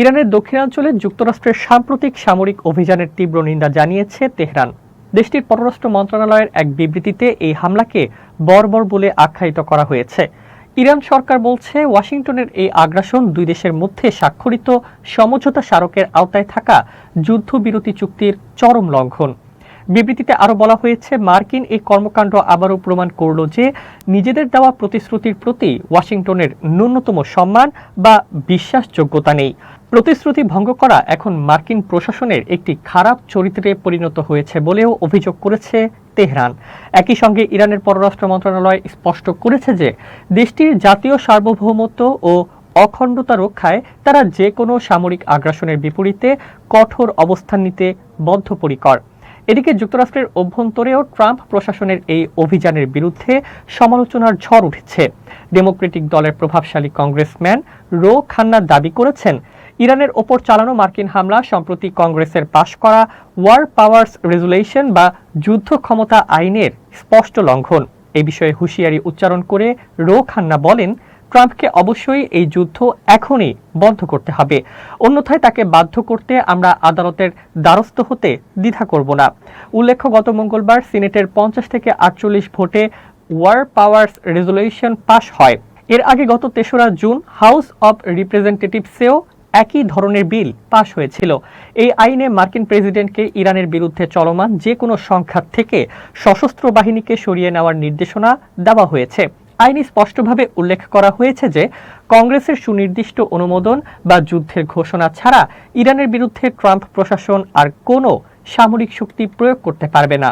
ইরানের দক্ষিণাঞ্চলে যুক্তরাষ্ট্রের সাম্প্রতিক সামরিক অভিযানের তীব্র নিন্দা জানিয়েছে তেহরান। দেশটির পররাষ্ট্র মন্ত্রণালয়ের এক বিবৃতিতে এই হামলাকে বর্বর বলে আখ্যায়িত করা হয়েছে। ইরান সরকার বলছে, ওয়াশিংটনের এই আগ্রাসন দুই দেশের মধ্যে স্বাক্ষরিত সমঝোতা স্মারকের আওতায় থাকা যুদ্ধবিরতি চুক্তির চরম লঙ্ঘন। বিবৃতিতে আরও বলা হয়েছে, মার্কিন এই কর্মকাণ্ড আবারও প্রমাণ করল যে নিজেদের দেওয়া প্রতিশ্রুতির প্রতি ওয়াশিংটনের ন্যূনতম সম্মান বা বিশ্বাসযোগ্যতা নেই। প্রতিশ্রুতি ভঙ্গ করা এখন মার্কিন প্রশাসনের একটি খারাপ চরিত্রে পরিণত হয়েছে বলেও অভিযোগ করেছে তেহরান। একই সঙ্গে ইরানের পররাষ্ট্র মন্ত্রণালয় স্পষ্ট করেছে যে দেশটির জাতীয় সার্বভৌমত্ব ও অখণ্ডতা রক্ষায় তারা যে কোনো সামরিক আগ্রাসনের বিপরীতে কঠোর অবস্থান নিতে বদ্ধপরিকর। এদিকে যুক্তরাষ্ট্রের অভ্যন্তরেও ট্রাম্প প্রশাসনের এই অভিযানের বিরুদ্ধে সমালোচনার ঝড় উঠেছে। ডেমোক্রেটিক দলের প্রভাবশালী কংগ্রেসম্যান রো খান্না দাবি করেছেন, ইরানের ওপর চালানো মার্কিন হামলা সম্প্রতি কংগ্রেসের পাশ করা ওয়ার পাওয়ার্স রেজুলেশন বা যুদ্ধ ক্ষমতা আইনের স্পষ্ট লঙ্ঘন। এ বিষয়ে হুঁশিয়ারি উচ্চারণ করে রো খান্না বলেন, ট্রাম্পকে অবশ্যই এই যুদ্ধ এখনই বন্ধ করতে হবে, অন্যথায় তাকে বাধ্য করতে আমরা আদালতের দ্বারস্থ হতে দ্বিধা করব না। উল্লেখ্য, গত মঙ্গলবার সিনেটের 50 থেকে 48 ভোটে ওয়ার পাওয়ার্স রেজুলেশন পাশ হয়। এর আগে গত 3রা জুন হাউস অব রিপ্রেজেন্টেটিভসেও একই ধরনের বিল পাশ হয়েছিল। এই আইনে মার্কিন প্রেসিডেন্টকে ইরানের বিরুদ্ধে চলমান যে কোনো সংঘাত থেকে সশস্ত্র বাহিনীকে সরিয়ে নেওয়ার নির্দেশনা দেওয়া হয়েছে। আইনে স্পষ্টভাবে উল্লেখ করা হয়েছে যে কংগ্রেসের সুনির্দিষ্ট অনুমোদন বা যুদ্ধের ঘোষণা ছাড়া ইরানের বিরুদ্ধে ট্রাম্প প্রশাসন আর কোনো সামরিক শক্তি প্রয়োগ করতে পারবে না।